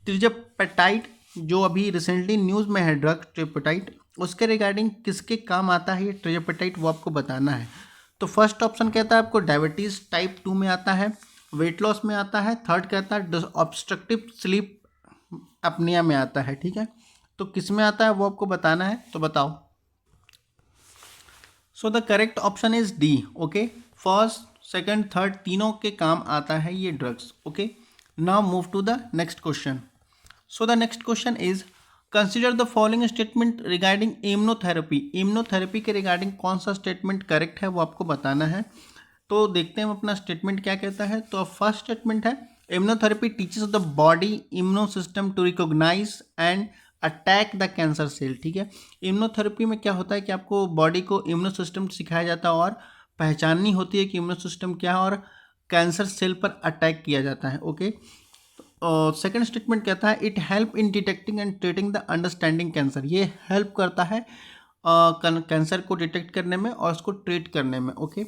tirzepatide जो अभी रिसेंटली न्यूज़ में है, ड्रग ट्रिजेपेटाइट, उसके रिगार्डिंग किसके काम आता है ये ट्रिजेपेटाइट, वो आपको बताना है। तो फर्स्ट ऑप्शन कहता है आपको डायबिटीज़ टाइप 2 में आता है, वेट लॉस में आता है, थर्ड कहता है ऑब्स्ट्रक्टिव स्लीप अपनिया में आता है, ठीक है। तो किस में आता है वो आपको बताना है, तो बताओ। So the correct option is D. Okay, first second third तीनों के काम आता है ये drugs. Okay, now move to the next question. So the next question is, consider the following statement regarding immunotherapy, immunotherapy के रिगार्डिंग कौन सा statement correct है वो आपको बताना है। तो देखते हैं हम अपना स्टेटमेंट क्या कहता है। तो फर्स्ट स्टेटमेंट है, immunotherapy teaches the body immuno system to recognise and attack the cancer cell, ठीक है। इम्यूनोथेरेपी में क्या होता है कि आपको बॉडी को इम्यूनो सिस्टम सिखाया जाता है और पहचाननी होती है कि इम्यूनो सिस्टम क्या है और कैंसर सेल पर अटैक किया जाता है। ओके, सेकेंड स्टेटमेंट कहता है, it help in detecting and treating the understanding cancer, ये हेल्प करता है कैंसर को डिटेक्ट करने में और उसको ट्रीट करने में। ओके,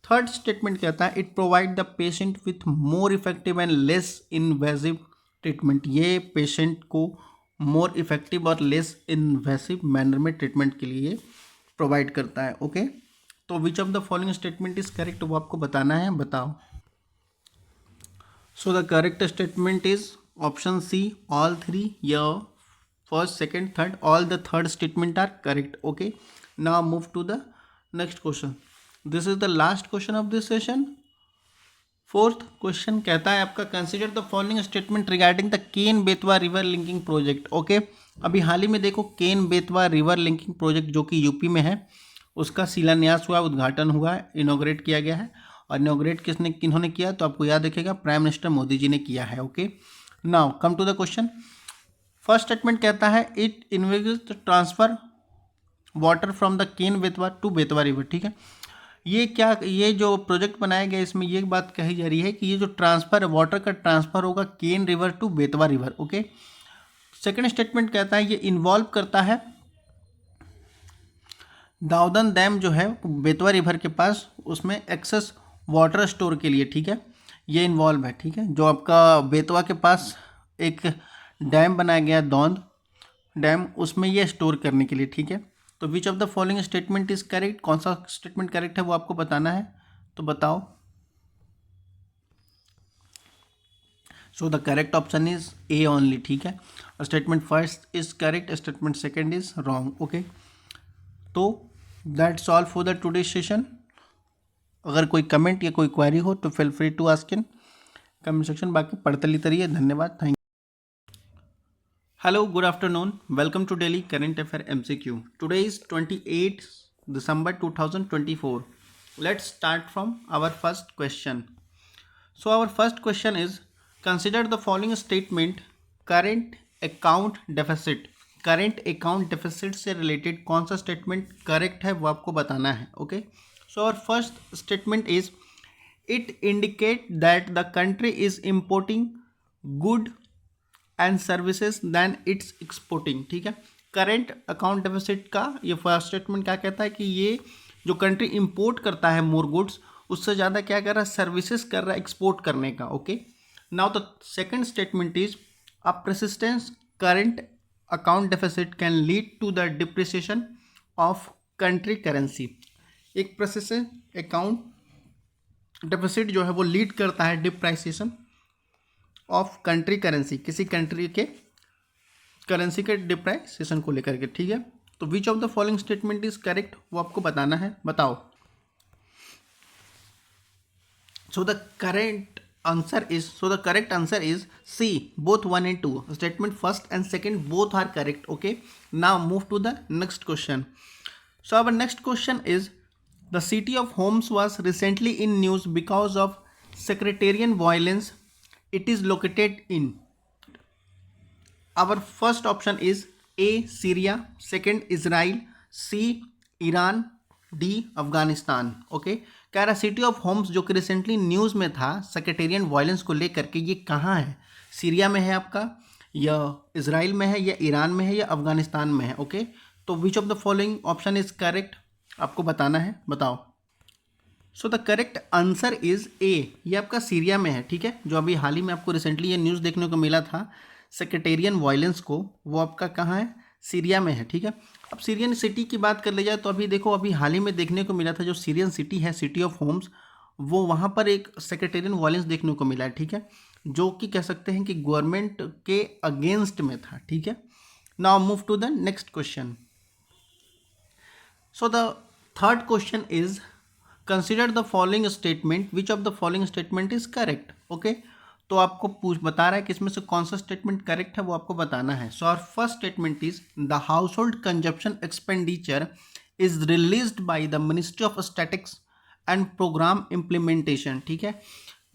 थर्ड स्टेटमेंट कहता है, it provide the patient with more effective and less invasive treatment, ये पेशेंट को मोर इफेक्टिव और लेस इन्वेसिव मैनर में ट्रीटमेंट के लिए प्रोवाइड करता है। ओके, तो which of the following statement is correct वो आपको बताना है, बताओ। So the correct statement is option C, all three, या first second third, all the third statement are correct. Okay, now move to the next question. This is the last question of this session. Fourth question कहता है आपका, consider the following statement regarding the Ken Betwa river linking project. Okay, अभी हाल ही में देखो Ken Betwa river linking project जो कि यूपी में है, उसका शिलान्यास हुआ, उद्घाटन हुआ, इनॉग्रेट किया गया है। और इनॉग्रेट किन्होंने किया, तो आपको याद रखेगा प्राइम मिनिस्टर मोदी जी ने किया है। Okay, now come to the question. First statement कहता है it invest transfer water from the Ken Betwa to Betwa river. ठीक है, ये जो प्रोजेक्ट बनाया गया इसमें ये बात कही जा रही है कि ये जो ट्रांसफर वाटर का ट्रांसफर होगा Ken river to Betwa river. Okay, second statement कहता है ये इन्वॉल्व करता है दाऊदन डैम जो है बेतवा रिवर के पास, उसमें एक्सेस वाटर स्टोर के लिए। ठीक है, ये इन्वॉल्व है। ठीक है, जो आपका बेतवा के पास एक डैम बनाया गया दौंद डैम, उसमें ये स्टोर करने के लिए। ठीक है, तो which of the following statement is correct, कौन सा स्टेटमेंट करेक्ट है वो आपको बताना है, तो बताओ। So the correct option is A only. ठीक है, statement first is correct, statement second is wrong. Okay, तो that's all for the today session. अगर कोई कमेंट या कोई क्वेरी हो तो feel free to ask in comment section. बाकी पढ़ते लिखते रहिए, धन्यवाद, thank you. Hello, good afternoon. Welcome to Daily Current Affair MCQ. Today is 28th December 2024. Let's start from our first question. So our first question is, consider the following statement, current account deficit. Current account deficit से related कौन सा statement correct है वो आपको बताना है। Okay. So our first statement is, it indicate that the country is importing good and services than it's exporting. ठीक है, करेंट अकाउंट डेफिसिट का ये फर्स्ट स्टेटमेंट क्या कहता है कि ये जो कंट्री इंपोर्ट करता है मोर गुड्स, उससे ज़्यादा क्या कर रहा है, सर्विसेज कर रहा है एक्सपोर्ट करने का। Okay, now the second statement is, a persistent current account deficit can lead to the depreciation of country currency. एक परसिस्टेंट अकाउंट डेफिसिट जो है वो लीड करता है डिप्रिसिएशन ऑफ कंट्री करेंसी, किसी कंट्री के करेंसी के डिप्रिसिएशन को लेकर के। ठीक है, तो which of the following statement is correct वो आपको बताना है, बताओ। So the correct answer is C, both 1 and 2। Statement first and second both are correct. Okay, now move to the next question. So our next question is, the city of Homs was recently in news because of sectarian violence it is located in। our first option is A, Syria, second Israel, C, Iran, D, Afghanistan. Okay, कह रहा city of Holmes जो कि recently news में था सेक्रेटेरियन violence को लेकर के, ये कहाँ है, सीरिया में है आपका, या इसराइल में है, या ईरान में है, या अफगानिस्तान में है। ओके, तो which of the following option is correct आपको बताना है, बताओ। So the correct answer is a, ये आपका सीरिया में है। ठीक है, जो अभी हाल ही में आपको रिसेंटली ये न्यूज़ देखने को मिला था सेक्रेटेरियन वायलेंस को, वो आपका कहाँ है, सीरिया में है। ठीक है, अब सीरियन सिटी की बात कर ले जाए तो अभी देखो, अभी हाल ही में देखने को मिला था जो सीरियन सिटी है, सिटी ऑफ होम्स, वो वहाँ पर एक सेक्रेटेरियन वायलेंस देखने को मिला है। ठीक है, जो कि कह सकते हैं कि गवर्नमेंट के अगेंस्ट में था। ठीक है, now move to the next question. So the third question is, consider the following statement, which of the following statement is correct. Okay, तो आपको बता रहा है कि इसमें से कौन सा स्टेटमेंट करेक्ट है वो आपको बताना है। So our first statement is, the household consumption expenditure is released by the ministry of statics and program implementation. ठीक है,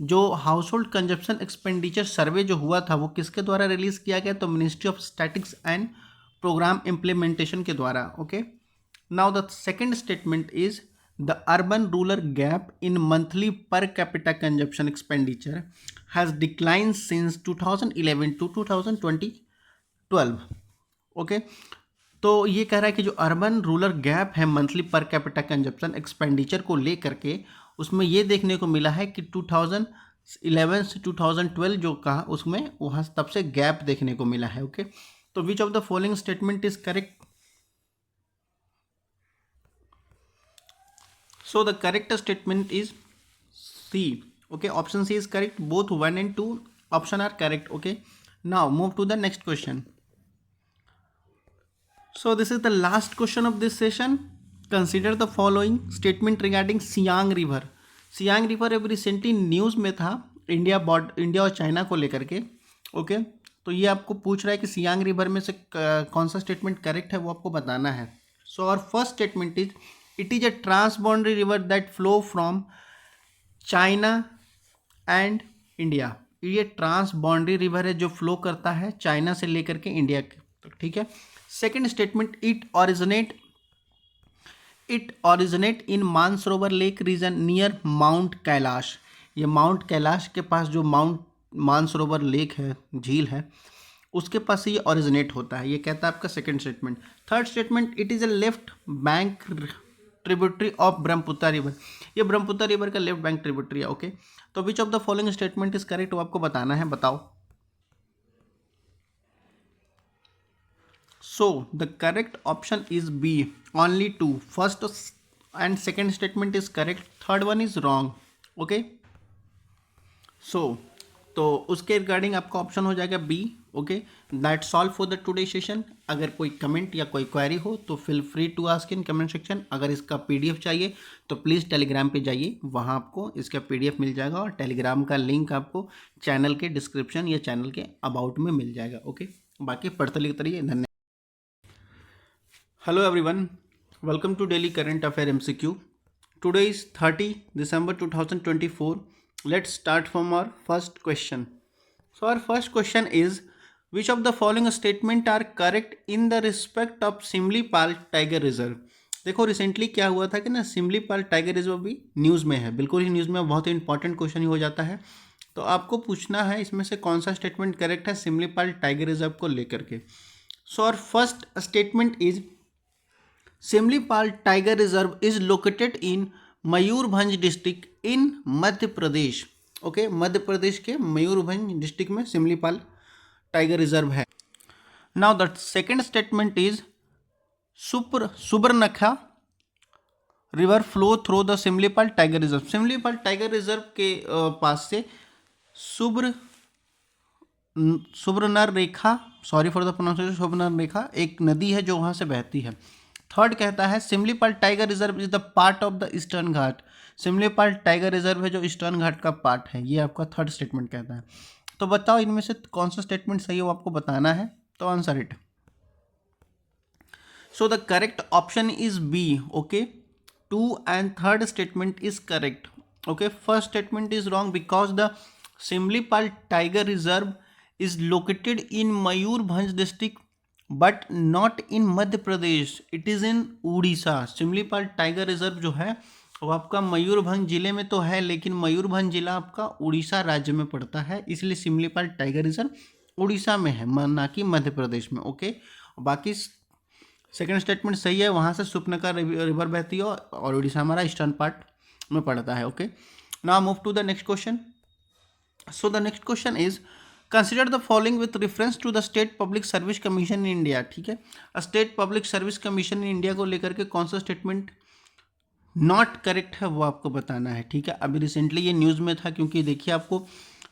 जो household consumption expenditure survey जो हुआ था वो किसके द्वारा रिलीज किया गया, तो ministry of statics and program implementation के द्वारा। Okay, now the second statement is, the urban rural gap in monthly per capita consumption expenditure has declined since 2011 to 2012। Okay, तो ये कह रहा है कि जो अर्बन रूरल गैप है monthly per capita consumption expenditure को लेकर के, उसमें ये देखने को मिला है कि 2011 से 2012 जो कहा उसमें वहाँ तब से गैप देखने को मिला है। ओके, तो which of the following statement is correct. So the correct statement is C. Okay, option C is correct. Both 1 and 2 option are correct. Okay, now move to the next question. So this is the last question of this session. Consider the following statement regarding Siang River. Siang River अब recently news में था India और China को लेकर के. Okay, तो ये आपको पूछ रहा है कि सियांग रिवर में से कौन सा स्टेटमेंट करेक्ट है वो आपको बताना है. सो और first statement is it is a transboundary river that flow from China and India. ये ट्रांसबाउंड्री रिवर है जो फ्लो करता है चाइना से लेकर के इंडिया तक. ठीक है. Second statement it originate in Mansarovar lake region near mount Kailash. ये माउंट कैलाश के पास जो मानसरोवर लेक है, झील है, उसके पास से ये ओरिजिनेट होता है. ये कहता है आपका second statement. Third statement it is a left bank tributary of Brahmaputra river. ये ब्रह्मपुत्र रिवर का लेफ्ट बैंक ट्रिब्यूटरी है. ओके, तो which of the following statement is correct वो आपको बताना है. बताओ. So the correct option is B, only 2. First and second statement is correct, third one is wrong. Okay, so तो उसके रिगार्डिंग आपका ऑप्शन हो जाएगा B. Okay, that's all for the today session. अगर कोई कमेंट या कोई क्वेरी हो तो feel free to ask in comment section. अगर इसका पीडीएफ चाहिए तो प्लीज़ टेलीग्राम पे जाइए, वहाँ आपको इसका पीडीएफ मिल जाएगा और टेलीग्राम का लिंक आपको चैनल के डिस्क्रिप्शन या चैनल के अबाउट में मिल जाएगा. ओके, बाकी पढ़ते लिखते रहिए. धन्यवाद. Hello everyone, welcome to Daily Current Affair MCQ. Today is 30 December 2024. Let's start from our first question. So our first question is, which of the following statement are correct in the respect of Simlipal Tiger Reserve? देखो recently क्या हुआ था कि ना Similipal tiger reserve भी news में है, बिल्कुल ही न्यूज़ में, बहुत ही इंपॉर्टेंट क्वेश्चन ही हो जाता है. तो आपको पूछना है इसमें से कौन सा स्टेटमेंट करेक्ट है सिमलीपाल टाइगर रिजर्व को लेकर के. सो और first statement is Similipal tiger reserve is located in Mayurbhanj district in Madhya Pradesh. Okay, Madhya Pradesh के मयूरभंज डिस्ट्रिक्ट में सिमलीपाल टाइगर रिजर्व है. Now the second statement is Subarnarekha river flow through the Similipal tiger reserve. Similipal tiger reserve के पास से Subarnarekha, sorry for the pronunciation, Subarnarekha एक नदी है जो वहाँ से बहती है. थर्ड कहता है Similipal tiger reserve is the part of the eastern ghat. Similipal tiger reserve है जो ईस्टर्न घाट का पार्ट है. ये आपका थर्ड स्टेटमेंट कहता है. तो बताओ इनमें से कौन सा स्टेटमेंट सही है वो आपको बताना है. तो answer it. So the correct option is B. Okay, 2 and 3rd statement is correct. Okay, first statement is wrong because the Similipal tiger reserve is located in Mayurbhanj district but not in Madhya Pradesh, it is in Orissa. Similipal tiger reserve जो है वो आपका मयूरभंज जिले में तो है, लेकिन मयूरभंज जिला आपका उड़ीसा राज्य में पड़ता है, इसलिए सिमलीपाल टाइगर रिजर्व उड़ीसा में है, ना कि मध्य प्रदेश में. ओके, बाकी सेकंड स्टेटमेंट सही है, वहाँ से सुपनका रिवर बहती है और उड़ीसा हमारा ईस्टर्न पार्ट में पड़ता है. Okay, now move to the next question. So the next question is consider the following with reference to the state public service commission in India. ठीक है, state public service commission in India को लेकर के कौन सा statement not correct है वो आपको बताना है. ठीक है, अभी रिसेंटली ये न्यूज़ में था क्योंकि देखिए आपको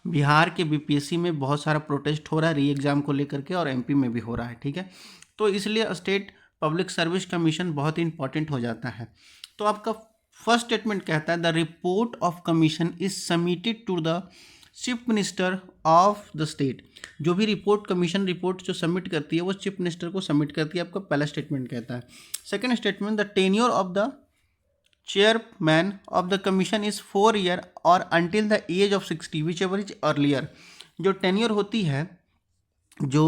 बिहार के बीपीएससी में बहुत सारा प्रोटेस्ट हो रहा है री एग्ज़ाम को लेकर के और एमपी में भी हो रहा है. ठीक है, तो इसलिए स्टेट पब्लिक सर्विस कमीशन बहुत ही इंपॉर्टेंट हो जाता है. तो आपका फर्स्ट स्टेटमेंट कहता है the report of commission is submitted to the chief minister of the state. जो भी रिपोर्ट कमीशन रिपोर्ट जो सबमिट करती है वो चीफ मिनिस्टर को सबमिट करती है, आपका पहला स्टेटमेंट कहता है. Second statement the tenure of the chairman of the commission is 4 year or until the age of 60 whichever is earlier. जो टेन्योर होती है, जो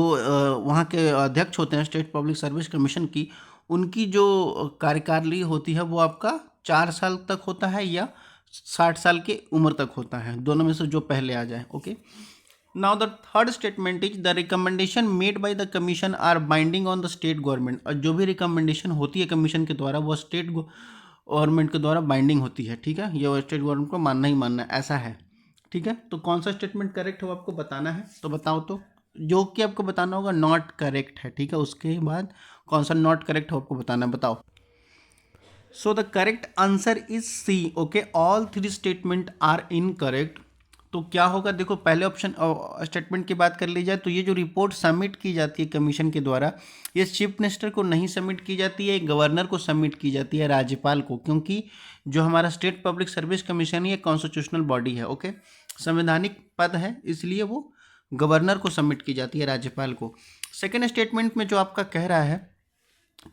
वहाँ के अध्यक्ष होते हैं स्टेट पब्लिक सर्विस कमीशन की, उनकी जो कार्यकाल होती है वो आपका 4 साल तक होता है या 60 साल की उम्र तक होता है, दोनों में से जो पहले आ जाए. Okay, now the third statement is the recommendation made by the commission are binding on the state government. और जो भी रिकमेंडेशन होती है कमीशन के द्वारा वो स्टेट गवर्नमेंट के द्वारा बाइंडिंग होती है. ठीक है, ये स्टेट गवर्नमेंट को मानना ही मानना है, ऐसा है. ठीक है, तो कौन सा स्टेटमेंट करेक्ट है वो आपको बताना है. तो बताओ, तो जो कि आपको बताना होगा नॉट करेक्ट है. ठीक है, उसके बाद कौन सा नॉट करेक्ट है आपको बताना है. बताओ. So the correct answer is C. Okay, all three statement are incorrect. तो क्या होगा, देखो पहले ऑप्शन स्टेटमेंट की बात कर ली जाए तो ये जो रिपोर्ट सबमिट की जाती है कमीशन के द्वारा, ये चीफ मिनिस्टर को नहीं सबमिट की जाती है, गवर्नर को सबमिट की जाती है, राज्यपाल को, क्योंकि जो हमारा स्टेट पब्लिक सर्विस कमीशन ये कॉन्स्टिट्यूशनल बॉडी है। ओके, संवैधानिक पद है, इसलिए वो गवर्नर को सबमिट की जाती है, राज्यपाल को। सेकेंड स्टेटमेंट में जो आपका कह रहा है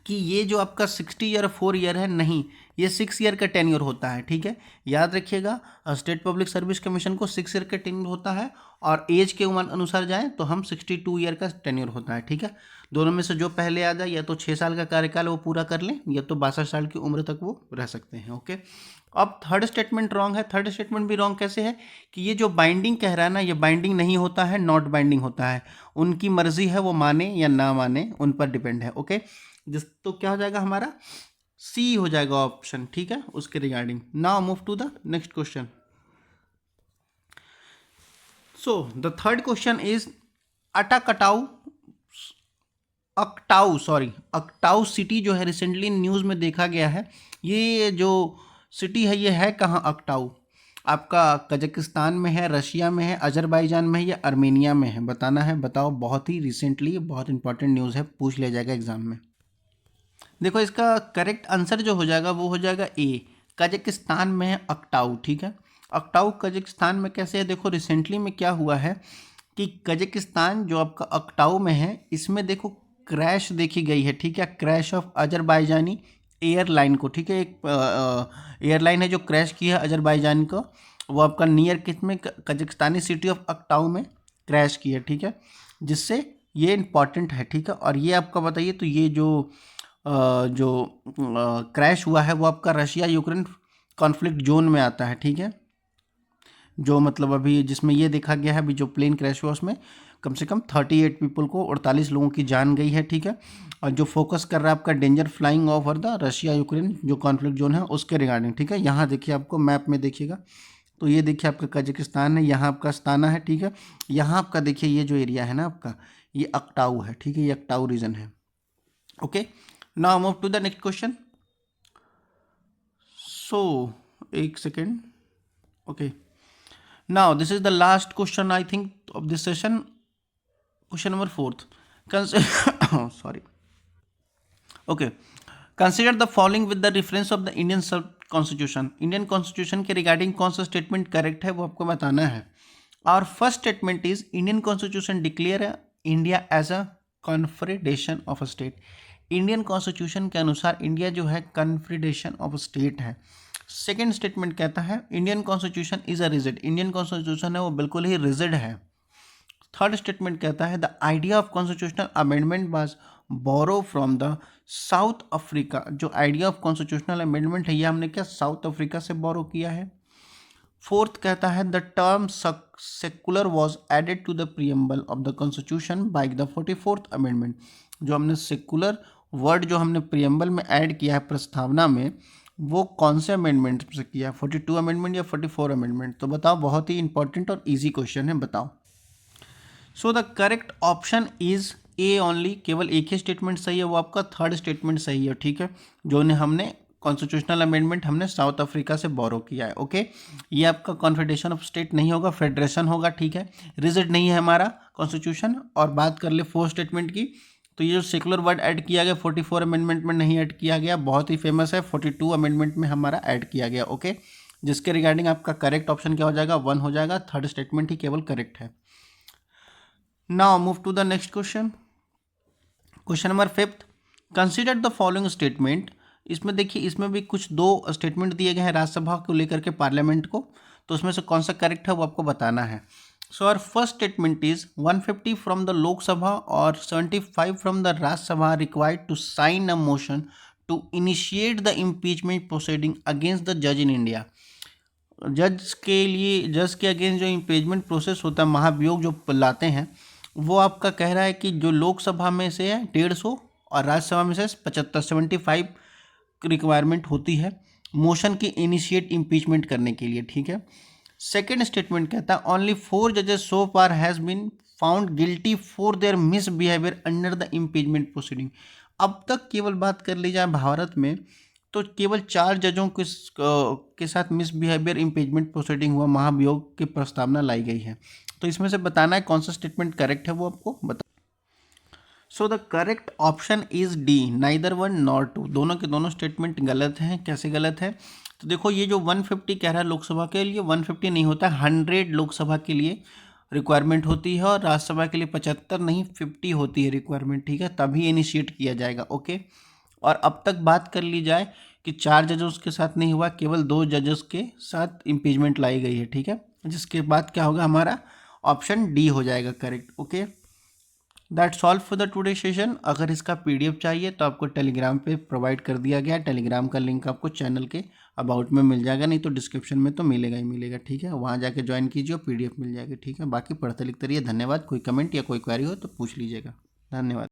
कि ये जो आपका 60 ईयर 4 ईयर है, नहीं, ये 6 ईयर का टेन्योर होता है। ठीक है, याद रखिएगा, स्टेट पब्लिक सर्विस कमीशन को 6 ईयर का टेन्योर होता है, और एज के अनुसार जाएं तो हम 62 ईयर का टेन्योर होता है। ठीक है, दोनों में से जो पहले आ जाए, या तो 6 साल का कार्यकाल वो पूरा कर लें, या तो 62 साल की उम्र तक वो रह सकते हैं। ओके, अब थर्ड स्टेटमेंट रॉन्ग है। थर्ड स्टेटमेंट भी रॉन्ग कैसे है कि ये जो बाइंडिंग कह रहा है ना, ये बाइंडिंग नहीं होता है, नॉट बाइंडिंग होता है। उनकी मर्जी है, वो माने या ना माने, उन पर डिपेंड है। ओके, जिस तो क्या हो जाएगा हमारा, सी हो जाएगा ऑप्शन। ठीक है, उसके regarding. Now move to the next question. So the third question is Aktau city जो है, रिसेंटली न्यूज़ में देखा गया है, ये जो सिटी है ये है कहाँ, अकटाऊ आपका कजाकिस्तान में है, रशिया में है, अजरबैजान में है, या आर्मेनिया में है, बताना है, बताओ। बहुत ही रिसेंटली बहुत इंपॉर्टेंट न्यूज़ है, पूछ लिया जाएगा एग्जाम में। देखो इसका करेक्ट आंसर जो हो जाएगा वो हो जाएगा ए, कजाकिस्तान में है अकटाऊ। ठीक है, अकटाऊ कजाकिस्तान में कैसे है, देखो रिसेंटली में क्या हुआ है कि कजाकिस्तान जो आपका अकटाऊ में है, इसमें देखो क्रैश देखी गई है। ठीक है, क्रैश ऑफ अजरबैजानी एयरलाइन को। ठीक है, एक एयरलाइन है जो क्रैश की है अजरबैजान को, वो आपका नियर किस में, कजाकिस्तानी सिटी ऑफ अकटाऊ में क्रैश की है। ठीक है, जिससे ये इंपॉर्टेंट है। ठीक है, और ये आपका बताइए, तो ये जो क्रैश हुआ है वो आपका रशिया यूक्रेन कॉन्फ्लिक्ट जोन में आता है। ठीक है, जो मतलब अभी जिसमें ये देखा गया है, अभी जो प्लेन क्रैश हुआ उसमें कम से कम 38 पीपल को, 48 लोगों की जान गई है। ठीक है, और जो फोकस कर रहा है आपका danger flying over the Russia Ukraine जो कॉन्फ्लिक्ट जोन है उसके रिगार्डिंग। ठीक है, यहाँ देखिए, आपको मैप में देखिएगा तो ये देखिए आपका कजाकिस्तान है, यहाँ आपका अस्ताना है। ठीक है, यहाँ आपका देखिए ये जो एरिया है ना आपका, ये अकटाऊ है। ठीक है, ये अकटाऊ रीजन है। Okay, now move to the next question. So एक second. Okay, now this is the last question I think of this session. Question number 4th. Sorry. Okay, consider the following with the reference of the Indian constitution. Indian constitution के regarding कौन सा statement correct है वो आपको बताना है। Our first statement is Indian constitution declare India as a confederation of a state. Indian constitution के अनुसार इंडिया जो है कन्फेडरेशन ऑफ स्टेट है। सेकेंड स्टेटमेंट कहता है Indian constitution is a rigid, Indian constitution है वो बिल्कुल ही रिजिड है। थर्ड स्टेटमेंट कहता है the idea of constitutional amendment was borrow from the South Africa, जो आइडिया ऑफ कॉन्स्टिट्यूशनल अमेंडमेंट है ये हमने क्या साउथ अफ्रीका से बोरो किया है। फोर्थ कहता है the term secular was added to the preamble of the constitution by the 44th amendment, जो हमने सेकुलर वर्ड जो हमने प्रियम्बल में ऐड किया है प्रस्तावना में, वो कौन से अमेंडमेंट से किया है, 42 अमेंडमेंट या 44 अमेंडमेंट, तो बताओ। बहुत ही इंपॉर्टेंट और इजी क्वेश्चन है, बताओ। So the correct option is A only, केवल एक ही स्टेटमेंट सही है, वो आपका थर्ड स्टेटमेंट सही है। ठीक है, जो ने हमने कॉन्स्टिट्यूशनल अमेंडमेंट हमने साउथ अफ्रीका से बोरो किया है। ओके, ये आपका कॉन्फेडरेशन ऑफ स्टेट नहीं होगा, फेडरेशन होगा। ठीक है, रिजिड नहीं है हमारा कॉन्स्टिट्यूशन। और बात कर ले फोर्थ स्टेटमेंट की, तो ये जो सेकुलर वर्ड ऐड किया गया 44 अमेंडमेंट में नहीं ऐड किया गया, बहुत ही फेमस है, 42 अमेंडमेंट में हमारा ऐड किया गया। ओके, जिसके रिगार्डिंग आपका करेक्ट ऑप्शन क्या हो जाएगा, 1 हो जाएगा। थर्ड स्टेटमेंट ही केवल करेक्ट है। Now move to the next question. Question number 5th, consider the following statement. इसमें देखिए, इसमें भी कुछ 2 स्टेटमेंट दिए गए हैं राज्यसभा को लेकर के, पार्लियामेंट को, तो उसमें से कौन सा करेक्ट है वो आपको बताना है। So our first statement is 150 from the Lok Sabha or 75 from the Rajya Sabha required to sign a motion to initiate the impeachment proceeding against the judge in India. जज के अगेंस्ट जो impeachment process होता है, महाभियोग जो लाते हैं, वो आपका कह रहा है कि जो लोकसभा में से है 150 और राज्यसभा में से 75 रिक्वायरमेंट होती है मोशन की इनिशिएट इम्पीचमेंट करने के लिए। ठीक है, सेकेंड स्टेटमेंट कहता है ओनली 4 जजेस so far has been found guilty for their misbehaviour under the impeachment proceeding. अब तक केवल बात कर ली जाए भारत में तो केवल 4 जजों के साथ मिसबिहेवियर इम्पीचमेंट प्रोसीडिंग हुआ, महाभियोग की प्रस्तावना लाई गई है। तो इसमें से बताना है कौन सा स्टेटमेंट करेक्ट है, वो आपको बता। So the correct option is D, neither one nor two. दोनों के दोनों स्टेटमेंट गलत हैं। कैसे गलत है? तो देखो, ये जो 150 कह रहा है लोकसभा के लिए, 150 नहीं होता, 100 लोकसभा के लिए रिक्वायरमेंट होती है, और राज्यसभा के लिए 75 नहीं 50 होती है रिक्वायरमेंट, ठीक है, तभी इनिशिएट किया जाएगा। ओके, और अब तक बात कर ली जाए कि 4 जजेस के साथ नहीं हुआ, केवल 2 जजेस के साथ इम्पीचमेंट लाई गई है, ठीक है, जिसके बाद क्या होगा, हमारा ऑप्शन डी हो जाएगा correct. Okay, that's all for the today session. अगर इसका पीडीएफ चाहिए तो आपको टेलीग्राम पे प्रोवाइड कर दिया गया है। टेलीग्राम का लिंक आपको चैनल के अबाउट में मिल जाएगा, नहीं तो डिस्क्रिप्शन में तो मिलेगा ही मिलेगा, ठीक है, वहाँ जाके ज्वाइन कीजिए और पीडीएफ मिल जाएगी, ठीक है। बाकी पढ़ते लिखते रहिए। धन्यवाद। कोई कमेंट या कोई क्वेरी हो तो पूछ लीजिएगा। धन्यवाद।